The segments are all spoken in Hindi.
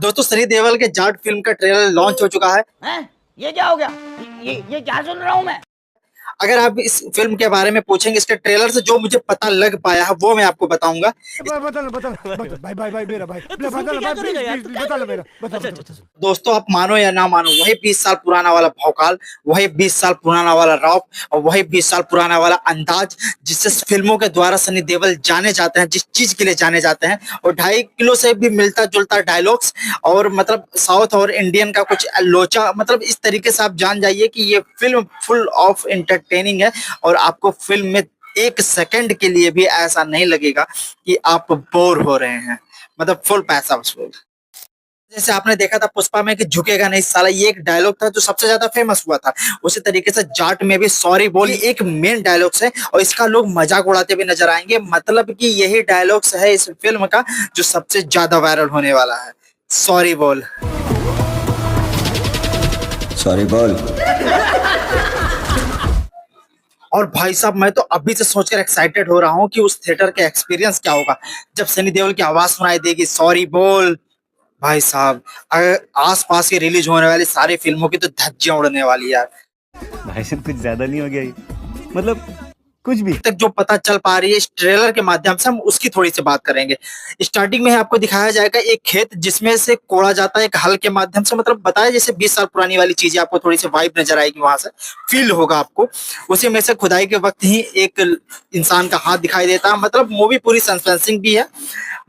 दोस्तों सनी देओल के जाट फिल्म का ट्रेलर लॉन्च हो चुका है। हैं? ये क्या हो गया? ये क्या सुन रहा हूँ मैं? अगर आप इस फिल्म के बारे में पूछेंगे, इसके ट्रेलर से जो मुझे पता लग पाया है वो मैं आपको बताऊंगा। बता लो भाई भाई भाई मेरा भाई तो सुन के क्या करेगा यार? तू क्या बता लो करेगा? मेरा अच्छा। दोस्तों आप मानो या ना मानो, वही 20 साल पुराना वाला भौकाल, वही 20 साल पुराना वाला रौब और वही 20 साल पुराना वाला अंदाज जिससे फिल्मों के द्वारा सनी देओल जाने जाते हैं, जिस चीज के लिए जाने जाते हैं। और 2.5 किलो से भी मिलता जुलता डायलॉग्स और मतलब साउथ और इंडियन का कुछ लोचा, मतलब इस तरीके से आप जान जाइए कि ये फिल्म फुल ऑफ एंटरटेनिंग है। और आपको फिल्म में एक सेकंड के लिए भी ऐसा नहीं लगेगा कि आप बोर हो रहे हैं। मतलब फुल पैसा वसूल। जैसे आपने देखा था पुष्पा में कि झुकेगा नहीं साला, ये एक डायलॉग था जो सबसे ज्यादा फेमस हुआ था। उसी तरीके से जाट में भी सॉरी बोल एक मेन डायलॉग्स है और इसका लोग मजाक उड़ाते हुए नजर आएंगे। मतलब कि यही डायलॉग्स है इस फिल्म का जो सबसे ज्यादा वायरल होने वाला है। सॉरी बोल। सॉरी बोल। और भाई साहब मैं तो अभी से सोचकर एक्साइटेड हो रहा हूँ कि उस थिएटर के एक्सपीरियंस क्या होगा जब सनी देओल की आवाज सुनाई देगी सॉरी बोल। भाई साहब अगर आस पास के रिलीज होने वाली सारी फिल्मों की तो धज्जियां उड़ने वाली यार। भाई साहब कुछ ज्यादा नहीं हो गया ये? मतलब कुछ भी। तक जो पता चल पा रही है इस ट्रेलर के माध्यम से हम उसकी थोड़ी सी बात करेंगे। स्टार्टिंग में आपको दिखाया जाएगा एक खेत जिसमें से कोड़ा जाता है एक हल के माध्यम से। मतलब बताया जैसे 20 साल पुरानी वाली चीजें आपको थोड़ी सी वाइब नजर आएगी, वहां से फील होगा आपको। उसी में से खुदाई के वक्त ही एक इंसान का हाथ दिखाई देता है। मतलब मूवी पूरी सस्पेंसिंग भी है।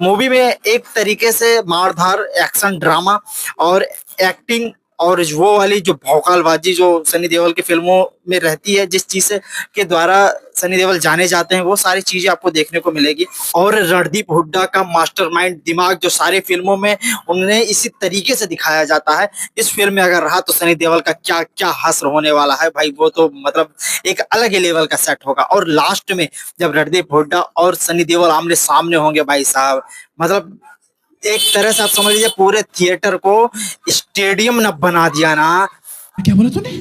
मूवी में एक तरीके से मारधार एक्शन ड्रामा और एक्टिंग और वो वाली जो भौकालबाजी जो सनी देओल की फिल्मों में रहती है, जिस चीज से के द्वारा सनी देओल जाने जाते हैं, वो सारी चीजें आपको देखने को मिलेगी। और रणदीप हुड्डा का मास्टरमाइंड दिमाग जो सारे फिल्मों में उन्हें इसी तरीके से दिखाया जाता है, इस फिल्म में अगर रहा तो सनी देओल का क्या क्या हश्र होने वाला है भाई। वो तो मतलब एक अलग ही लेवल का सेट होगा। और लास्ट में जब रणदीप हुड्डा और सनी देओल आमने सामने होंगे भाई साहब, मतलब एक तरह से आप समझ लीजिए पूरे थिएटर को स्टेडियम न बना दिया ना। क्या बोला तूने?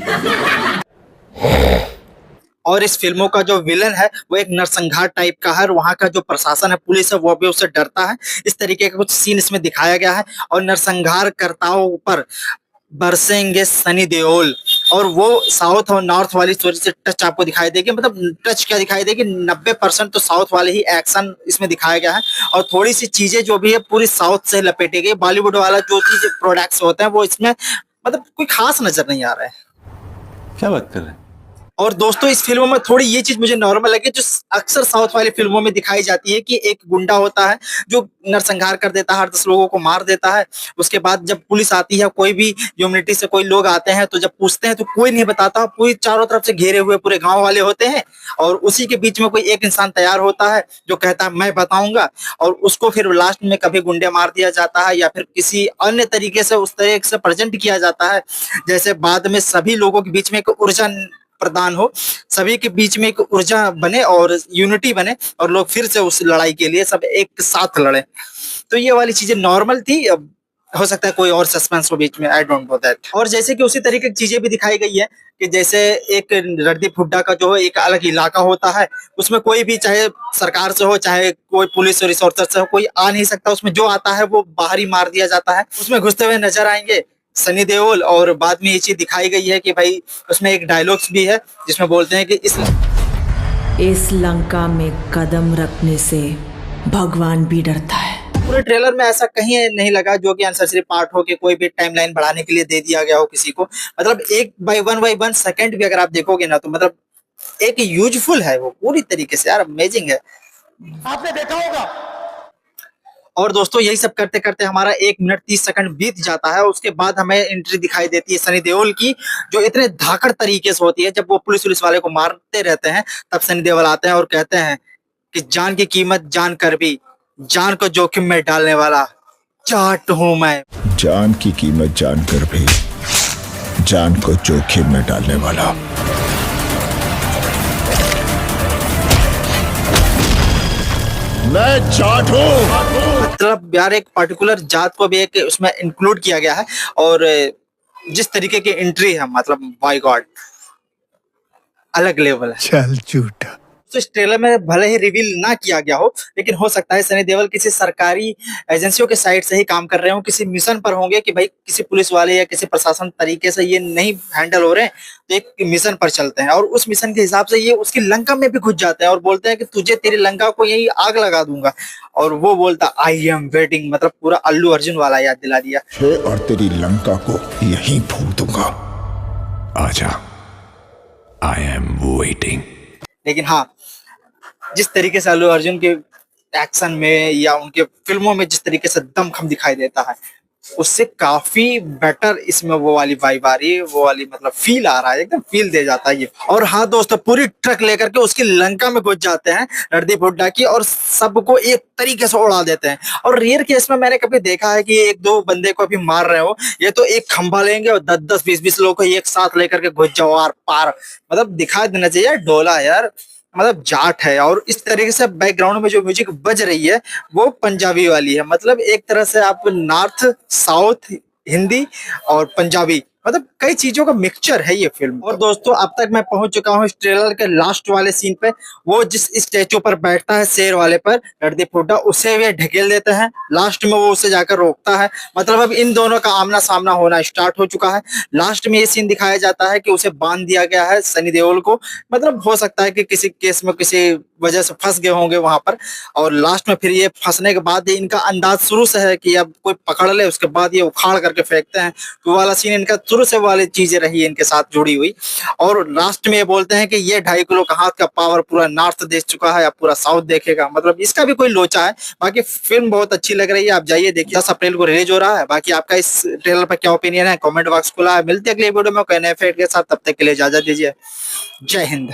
और इस फिल्मों का जो विलन है वो एक नरसंहार टाइप का है। वहां का जो प्रशासन है, पुलिस है, वो भी उससे डरता है। इस तरीके का कुछ सीन इसमें दिखाया गया है। और नरसंहार कर्ताओं पर बरसेंगे सनी देओल। और वो साउथ और नॉर्थ वाली स्टोरी से टच आपको दिखाई देगी। मतलब टच क्या दिखाई देगी, 90% तो साउथ वाले ही एक्शन इसमें दिखाया गया है। और थोड़ी सी चीजें जो भी है पूरी साउथ से लपेटी गई। बॉलीवुड वाला जो चीज प्रोडक्ट्स होते हैं वो इसमें मतलब कोई खास नजर नहीं आ रहा है। क्या बात कर रहे हैं? और दोस्तों इस फिल्मों में थोड़ी ये चीज मुझे नॉर्मल लगी जो अक्सर साउथ वाली फिल्मों में दिखाई जाती है कि एक गुंडा होता है जो नरसंहार कर देता है, हर 10 लोगों को मार देता है। उसके बाद जब पुलिस आती है, कोई भी ह्यूमनिटी से कोई लोग आते हैं तो जब पूछते हैं तो कोई नहीं बताता। पूरी चारों तरफ से घेरे हुए पूरे गांव वाले होते हैं और उसी के बीच में कोई एक इंसान तैयार होता है जो कहता है मैं बताऊंगा। और उसको फिर लास्ट में कभी गुंडे मार दिया जाता है या फिर किसी अन्य तरीके से उस तरीके से प्रेजेंट किया जाता है जैसे बाद में सभी लोगों के बीच में एक ऊर्जा प्रदान हो, सभी के बीच में एक ऊर्जा बने और यूनिटी बने और लोग फिर से उस लड़ाई के लिए सब एक साथ लड़े। तो ये वाली चीजें नॉर्मल थी। अब हो सकता है कोई और सस्पेंस हो बीच में, आई डोंट नो दैट। और जैसे कि उसी तरीके की चीजें भी दिखाई गई है कि जैसे एक रणदीप हुड्डा का जो है एक अलग इलाका होता है, उसमें कोई भी चाहे सरकार से हो चाहे कोई पुलिस रिसोर्सर से हो, कोई आ नहीं सकता। उसमें जो आता है वो बाहर ही मार दिया जाता है। उसमें घुसते हुए नजर आएंगे सनी देओल। और बाद में ये चीज दिखाई गई है कि भाई उसमें एक डायलॉग्स भी है जिसमें बोलते हैं कि इस लंका में कदम रखने से भगवान भी डरता है। पूरे ट्रेलर में ऐसा कहीं नहीं लगा जो कि अननेसेसरी पार्ट हो कि कोई भी टाइमलाइन बढ़ाने के लिए दे दिया गया हो किसी को। मतलब एक बाय वन सेकंड भी अगर आप देखोगे ना तो मतलब एक यूजफुल है वो पूरी तरीके से यार, अमेजिंग है। आपने देखा होगा। और दोस्तों यही सब करते करते हमारा 1 मिनट 30 सेकंड बीत जाता है। उसके बाद हमें एंट्री दिखाई देती है सनी देओल की, जो इतने धाकड़ तरीके से होती है। जब वो पुलिस वाले को मारते रहते हैं तब सनी देओल आते हैं और कहते हैं कि जान की कीमत जान कर भी जान को जोखिम में डालने वाला जाट हूं मैं। जान की कीमत जानकर भी जान को जोखिम में डालने वाला मैं जाट हूं। मतलब यार एक पर्टिकुलर जात को भी एक उसमें इंक्लूड किया गया है। और जिस तरीके की एंट्री है मतलब बाय गॉड अलग लेवल है। चल झूठा। तो इस ट्रेलर में भले ही रिवील ना किया गया हो, लेकिन हो सकता है सनी देओल किसी सरकारी एजेंसियों के साइड से ही काम कर रहे हो, किसी मिशन पर होंगे कि भाई किसी पुलिस वाले या किसी प्रशासन तरीके से ये नहीं हैंडल हो रहे हैं, तो एक मिशन पर चलते हैं और उस मिशन के हिसाब से ये उसकी लंका में भी घुस जाते हैं और बोलते हैं कि तुझे तेरी लंका को यही आग लगा दूंगा। और वो बोलता आई एम वेटिंग, मतलब पूरा अल्लू अर्जुन वाला याद दिला दिया। और तेरी लंका को यहीं फूंक दूंगा, आजा, आई एम वेटिंग। लेकिन हाँ, जिस तरीके से अल्लू अर्जुन के एक्शन में या उनके फिल्मों में जिस तरीके से दमखम दिखाई देता है, उससे काफी बेटर इसमें वो वाली वाइब आ रही है, वो वाली मतलब फील आ रहा है, एकदम फील दे जाता है ये। और हाँ दोस्तों, पूरी ट्रक लेकर के उसकी लंका में घुस जाते हैं रणदीप हुड्डा की और सबको एक तरीके से उड़ा देते हैं। और रेयर केस में मैंने कभी देखा है कि एक दो बंदे को अभी मार रहे हो, ये तो एक खंभा लेंगे और 10-10, 20-20 लोगों को एक साथ लेकर के घुस जाओ आर पार। मतलब दिखा देना चाहिए डोला यार, मतलब जाट है। और इस तरीके से बैकग्राउंड में जो म्यूजिक बज रही है वो पंजाबी वाली है, मतलब एक तरह से आप नॉर्थ साउथ हिंदी और पंजाबी, मतलब कई चीजों का मिक्सचर है ये फिल्म। और दोस्तों, अब तक मैं पहुंच चुका हूं इस ट्रेलर के लास्ट वाले सीन पे। वो जिस स्टैचू पर बैठता है शेर वाले पर, रणदीप हुड्डा, उसे वे ढकेल देते हैं। लास्ट में वो उसे जाकर रोकता है। मतलब अब इन दोनों का आमना सामना होना स्टार्ट हो चुका है। लास्ट में ये सीन दिखाया जाता है कि उसे बांध दिया गया है सनी देओल को। मतलब हो सकता है कि किसी केस में किसी वजह से फंस गए होंगे वहां पर, और लास्ट में फिर ये फंसने के बाद इनका अंदाज शुरू से है कि अब कोई पकड़ ले, उसके बाद ये उखाड़ करके फेंकते हैं। तो वाला सीन इनका शुरू से वाली चीजें रही इनके साथ जुड़ी हुई। और लास्ट में ये बोलते हैं कि ये 2.5 किलो का हाथ का पावर पूरा नॉर्थ देख चुका है, अब पूरा साउथ देखेगा। मतलब इसका भी कोई लोचा है। बाकी फिल्म बहुत अच्छी लग रही है, आप जाइए देखिए। 10 अप्रैल को रिलीज हो रहा है। बाकी आपका इस ट्रेलर पर क्या ओपिनियन है, कमेंट बॉक्स खुला है। मिलते हैं अगले वीडियो में नए फैक्ट के साथ, तब तक के लिए इजाजत दीजिए। जय हिंद।